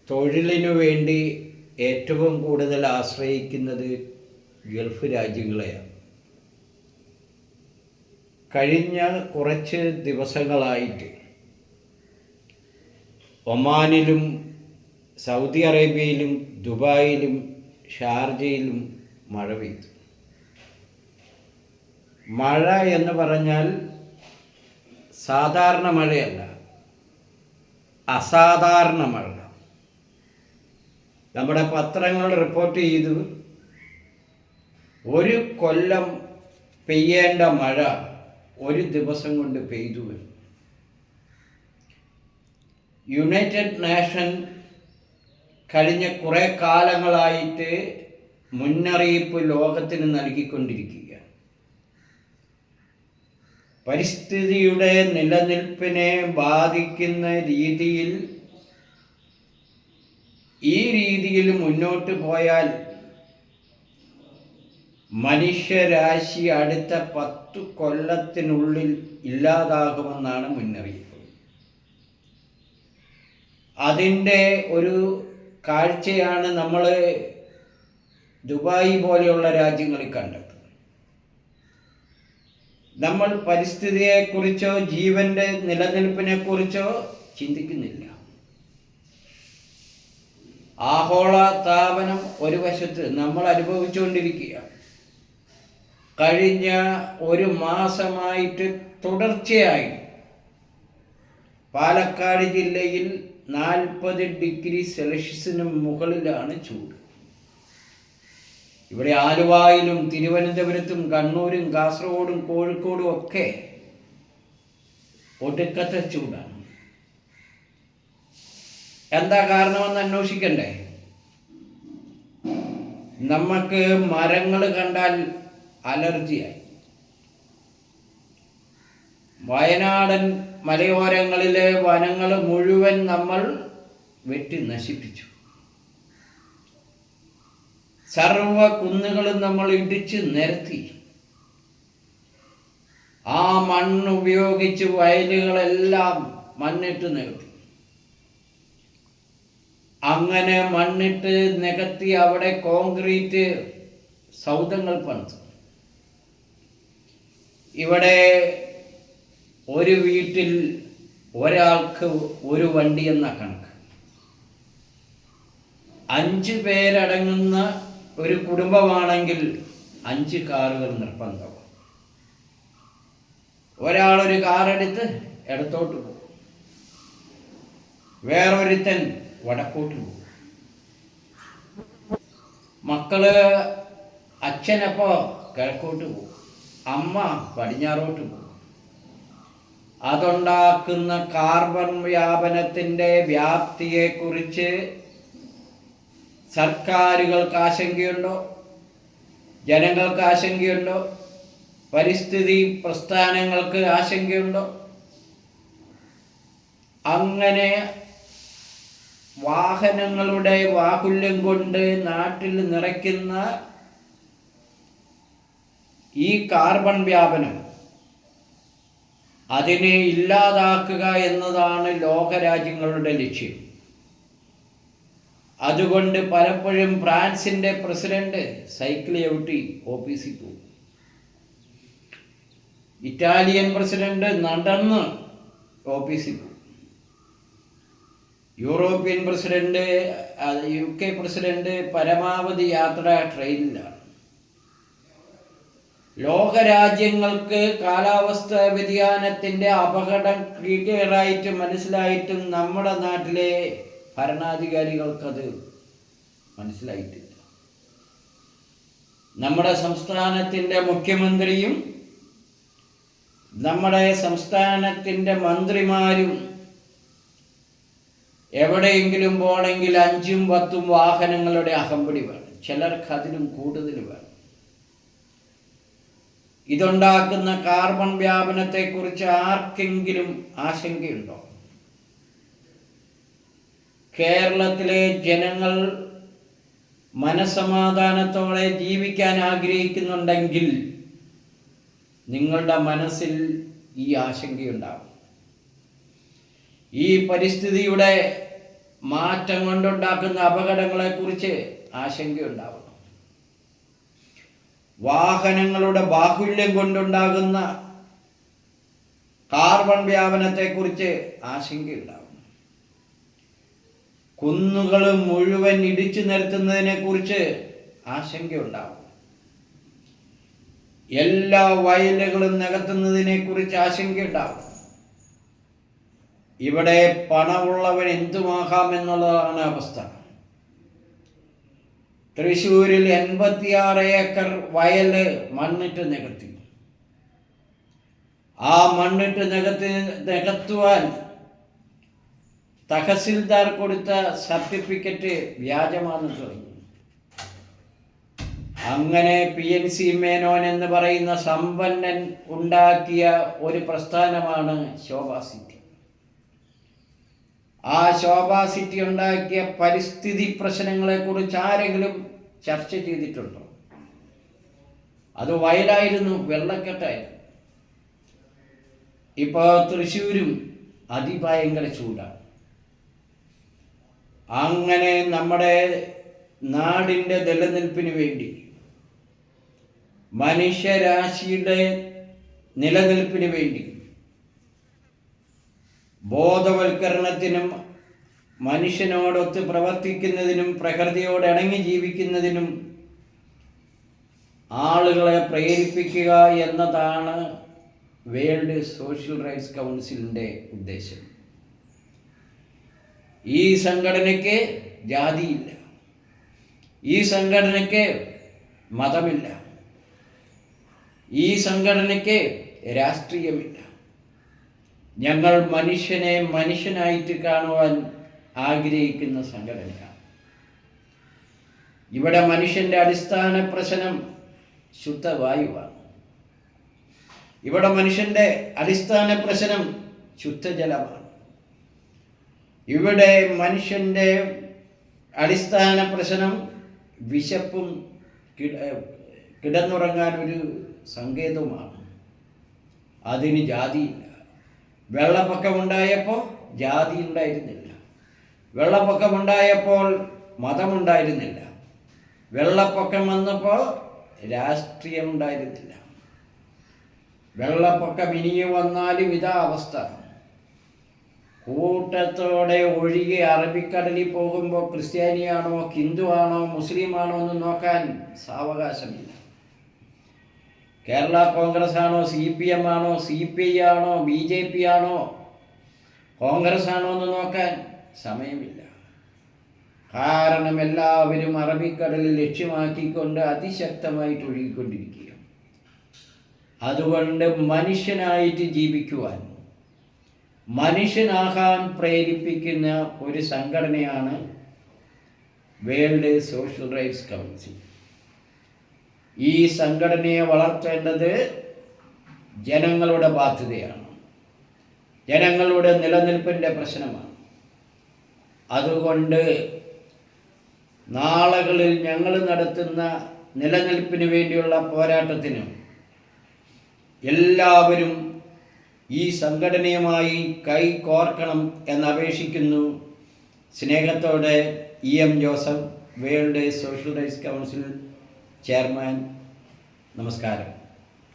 തൊഴിലിനു വേണ്ടി ഏറ്റവും കൂടുതൽ ആശ്രയിക്കുന്നത് ഗൾഫ് രാജ്യങ്ങളെയാണ്. കഴിഞ്ഞ കുറച്ച് ദിവസങ്ങളായിട്ട് ഒമാനിലും സൗദി അറേബ്യയിലും ദുബായിലും ഷാർജയിലും മഴ പെയ്തു. മഴ എന്ന് പറഞ്ഞാൽ സാധാരണ മഴയല്ല, അസാധാരണ മഴ. നമ്മുടെ പത്രങ്ങൾ റിപ്പോർട്ട് ചെയ്തു, ഒരു കൊല്ലം പെയ്യേണ്ട മഴ ഒരു ദിവസം കൊണ്ട് പെയ്തു. യുണൈറ്റഡ് നേഷൻ കഴിഞ്ഞ കുറേ കാലങ്ങളായിട്ട് മുന്നറിയിപ്പ് ലോകത്തിന് നൽകിക്കൊണ്ടിരിക്കുകയാണ്. പരിസ്ഥിതിയുടെ നിലനിൽപ്പിനെ ബാധിക്കുന്ന രീതിയിൽ ഈ രീതിയിൽ മുന്നോട്ട് പോയാൽ മനുഷ്യരാശി അടുത്ത 10 കൊല്ലത്തിനുള്ളിൽ ഇല്ലാതാകുമെന്നാണ് മുന്നറിയിപ്പ്. അതിൻ്റെ ഒരു കാഴ്ചയാണ് നമ്മൾ ദുബായ് പോലെയുള്ള രാജ്യങ്ങളിൽ കണ്ടത്. നമ്മൾ പരിസ്ഥിതിയെക്കുറിച്ചോ ജീവൻ്റെ നിലനിൽപ്പിനെക്കുറിച്ചോ ചിന്തിക്കുന്നില്ല. ആഗോള താപനം ഒരു വശത്ത് നമ്മൾ അനുഭവിച്ചുകൊണ്ടിരിക്കുക. കഴിഞ്ഞ ഒരു മാസമായിട്ട് തുടർച്ചയായി പാലക്കാട് ജില്ലയിൽ 40 ഡിഗ്രി സെൽഷ്യസിന് മുകളിലാണ് ചൂട്. ഇവിടെ ആലുവായിലും തിരുവനന്തപുരത്തും കണ്ണൂരും കാസർഗോഡും കോഴിക്കോടും ഒക്കെ ഒടുക്കത്തെ ചൂടാണ്. എന്താ കാരണമെന്ന് അന്വേഷിക്കണ്ടേ? നമുക്ക് മരങ്ങൾ കണ്ടാൽ അലർജിയായി. വയനാടൻ മലയോരങ്ങളിലെ വനങ്ങൾ മുഴുവൻ നമ്മൾ വെട്ടി നശിപ്പിച്ചു. സർവ കുന്നുകളും നമ്മൾ ഇടിച്ച് നിരത്തി. ആ മണ്ണ് ഉപയോഗിച്ച് വയലുകളെല്ലാം മണ്ണിട്ട് നികത്തി. അങ്ങനെ മണ്ണിട്ട് നികത്തി അവിടെ കോൺക്രീറ്റ് സൗധങ്ങൾ പണിതു. ഇവിടെ ഒരു വീട്ടിൽ ഒരാൾക്ക് ഒരു വണ്ടി എന്ന കണക്ക്. 5 പേരടങ്ങുന്ന ഒരു കുടുംബമാണെങ്കിൽ 5 കാറുകൾ നിർബന്ധം. ഒരാളൊരു കാറെടുത്ത് ഇടത്തോട്ട് പോകും, വേറൊരുത്തൻ വടക്കോട്ട് പോകും. മക്കള് അച്ഛനപ്പോൾ കിഴക്കോട്ട് പോകും, അമ്മ പടിഞ്ഞാറോട്ട് പോകും. അതുണ്ടാക്കുന്ന കാർബൺ വ്യാപനത്തിൻ്റെ വ്യാപ്തിയെക്കുറിച്ച് സർക്കാരുകൾക്ക് ആശങ്കയുണ്ടോ? ജനങ്ങൾക്ക് ആശങ്കയുണ്ടോ? പരിസ്ഥിതി പ്രസ്ഥാനങ്ങൾക്ക് ആശങ്കയുണ്ടോ? അങ്ങനെ വാഹനങ്ങളുടെ ബാഹുല്യം കൊണ്ട് നാട്ടിൽ നിറയ്ക്കുന്ന ഈ കാർബൺ വ്യാപനം, അതിനെ ഇല്ലാതാക്കുക എന്നതാണ് ലോകരാജ്യങ്ങളുടെ ലക്ഷ്യം. അതുകൊണ്ട് പലപ്പോഴും ഫ്രാൻസിൻ്റെ പ്രസിഡന്റ് സൈക്കിൾ ചവിട്ടി ഓഫീസിൽ പോകും. ഇറ്റാലിയൻ പ്രസിഡന്റ് നടന്ന് ഓഫീസിൽ പോകും. യൂറോപ്യൻ പ്രസിഡന്റ്, UK പ്രസിഡന്റ് പരമാവധി യാത്ര ട്രെയിനിലാണ്. ലോകരാജ്യങ്ങൾക്ക് കാലാവസ്ഥ വ്യതിയാനത്തിൻ്റെ അപകടം ക്ലിയറായിട്ട് മനസ്സിലായിട്ടും നമ്മുടെ നാട്ടിലെ ഭരണാധികാരികൾക്കത് മനസ്സിലായിട്ടില്ല. നമ്മുടെ സംസ്ഥാനത്തിൻ്റെ മുഖ്യമന്ത്രിയും നമ്മുടെ സംസ്ഥാനത്തിൻ്റെ മന്ത്രിമാരും എവിടെയെങ്കിലും പോകണമെങ്കിൽ 5ഉം 10ഉം വാഹനങ്ങളുടെ അകമ്പടി വേണം. ചിലർക്ക് അതിലും കൂടുതൽ വേണം. ഇതുണ്ടാക്കുന്ന കാർബൺ വ്യാപനത്തെക്കുറിച്ച് ആർക്കെങ്കിലും ആശങ്കയുണ്ടോ? കേരളത്തിലെ ജനങ്ങൾ മനസ്സമാധാനത്തോടെ ജീവിക്കാൻ ആഗ്രഹിക്കുന്നുണ്ടെങ്കിൽ നിങ്ങളുടെ മനസ്സിൽ ഈ ആശങ്കയുണ്ടാകും. ഈ പരിസ്ഥിതിയുടെ മാറ്റം കൊണ്ടുണ്ടാക്കുന്ന അപകടങ്ങളെക്കുറിച്ച് ആശങ്കയുണ്ടാവണം. വാഹനങ്ങളുടെ ബാഹുല്യം കൊണ്ടുണ്ടാകുന്ന കാർബൺ വ്യാപനത്തെക്കുറിച്ച് ആശങ്കയുണ്ടാവണം. കുന്നുകൾ മുഴുവൻ ഇടിച്ചു നിരത്തുന്നതിനെക്കുറിച്ച് ആശങ്കയുണ്ടാവും. എല്ലാ വയലുകളും നികത്തുന്നതിനെക്കുറിച്ച് ആശങ്കയുണ്ടാവും. ഇവിടെ പണമുള്ളവൻ എന്തുമാകാമെന്നുള്ളതാണ് അവസ്ഥ. തൃശ്ശൂരിൽ 86 ഏക്കർ വയല് മണ്ണിട്ട് നികത്തി. ആ മണ്ണിട്ട് നികത്തുവാൻ തഹസിൽദാർ കൊടുത്ത സർട്ടിഫിക്കറ്റ് വ്യാജമാണെന്ന് തുടങ്ങി. അങ്ങനെ PNC മേനോൻ എന്ന് പറയുന്ന സമ്പന്നൻ ഉണ്ടാക്കിയ ഒരു പ്രസ്ഥാനമാണ് ശോഭാ സിറ്റി. ആ ശോഭാ സിറ്റി ഉണ്ടാക്കിയ പരിസ്ഥിതി പ്രശ്നങ്ങളെക്കുറിച്ച് ആരെങ്കിലും ചർച്ച ചെയ്തിട്ടുണ്ടോ? അത് വയലായിരുന്നു, വെള്ളക്കെട്ടായിരുന്നു. ഇപ്പോൾ തൃശ്ശൂരും അതിഭയങ്കര ചൂടാണ്. അങ്ങനെ നമ്മുടെ നാടിൻ്റെ നിലനിൽപ്പിന് വേണ്ടി, മനുഷ്യരാശിയുടെ നിലനിൽപ്പിന് വേണ്ടി, ബോധവൽക്കരണത്തിനും മനുഷ്യനോടൊത്ത് പ്രവർത്തിക്കുന്നതിനും പ്രകൃതിയോട് ഇണങ്ങി ജീവിക്കുന്നതിനും ആളുകളെ പ്രേരിപ്പിക്കുക എന്നതാണ് വേൾഡ് സോഷ്യൽ റൈറ്റ്സ് കൗൺസിലിൻ്റെ ഉദ്ദേശം. ഈ സംഘടനയ്ക്ക് ജാതിയില്ല, ഈ സംഘടനയ്ക്ക് മതമില്ല, ഈ സംഘടനയ്ക്ക് രാഷ്ട്രീയമില്ല. ഞങ്ങൾ മനുഷ്യനെ മനുഷ്യനായിട്ട് കാണുവാൻ ആഗ്രഹിക്കുന്ന സംഘടനയാണ്. ഇവിടെ മനുഷ്യൻ്റെ അടിസ്ഥാന പ്രശ്നം ശുദ്ധവായുവാണ്. ഇവിടെ മനുഷ്യൻ്റെ അടിസ്ഥാന പ്രശ്നം ശുദ്ധജലമാണ്. ഇവിടെ മനുഷ്യൻ്റെ അടിസ്ഥാന പ്രശ്നം വിശപ്പും കിടന്നുറങ്ങാനൊരു സങ്കേതവുമാണ്. അതിന് ജാതിയില്ല. വെള്ളപ്പൊക്കമുണ്ടായപ്പോൾ ജാതി ഉണ്ടായിരുന്നില്ല. വെള്ളപ്പൊക്കമുണ്ടായപ്പോൾ മതമുണ്ടായിരുന്നില്ല. വെള്ളപ്പൊക്കം വന്നപ്പോൾ രാഷ്ട്രീയം ഉണ്ടായിരുന്നില്ല. വെള്ളപ്പൊക്കം ഇനിയും വന്നാലും ഇതാ അവസ്ഥ. കൂട്ടത്തോടെ ഒഴുകി അറബിക്കടലിൽ പോകുമ്പോൾ ക്രിസ്ത്യാനിയാണോ ഹിന്ദുവാണോ മുസ്ലിമാണോ എന്ന് നോക്കാൻ സാവകാശമില്ല. കേരള കോൺഗ്രസ് ആണോ CPM ആണോ CPI ആണോ BJP ആണോ കോൺഗ്രസ് ആണോ എന്ന് നോക്കാൻ സമയമില്ല. കാരണം എല്ലാവരും അറബിക്കടലിൽ ലക്ഷ്യമാക്കിക്കൊണ്ട് അതിശക്തമായിട്ട് ഒഴുകിക്കൊണ്ടിരിക്കുക. അതുകൊണ്ട് മനുഷ്യനായിട്ട് ജീവിക്കുവാൻ, മനുഷ്യനാകാൻ പ്രേരിപ്പിക്കുന്ന ഒരു സംഘടനയാണ് വേൾഡ് സോഷ്യൽ റൈറ്റ്സ് കൗൺസിൽ. ഈ സംഘടനയെ വളർത്തേണ്ടത് ജനങ്ങളുടെ ബാധ്യതയാണ്, ജനങ്ങളുടെ നിലനിൽപ്പിൻ്റെ പ്രശ്നമാണ്. അതുകൊണ്ട് നാളുകളിൽ ഞങ്ങൾ നടത്തുന്ന നിലനിൽപ്പിന് വേണ്ടിയുള്ള പോരാട്ടത്തിന് എല്ലാവരും ഈ സംഘടനയുമായി കൈകോർക്കണം എന്നപേക്ഷിക്കുന്നു. സ്നേഹത്തോടെ EM Joseph, world social rights council chairman. നമസ്കാരം.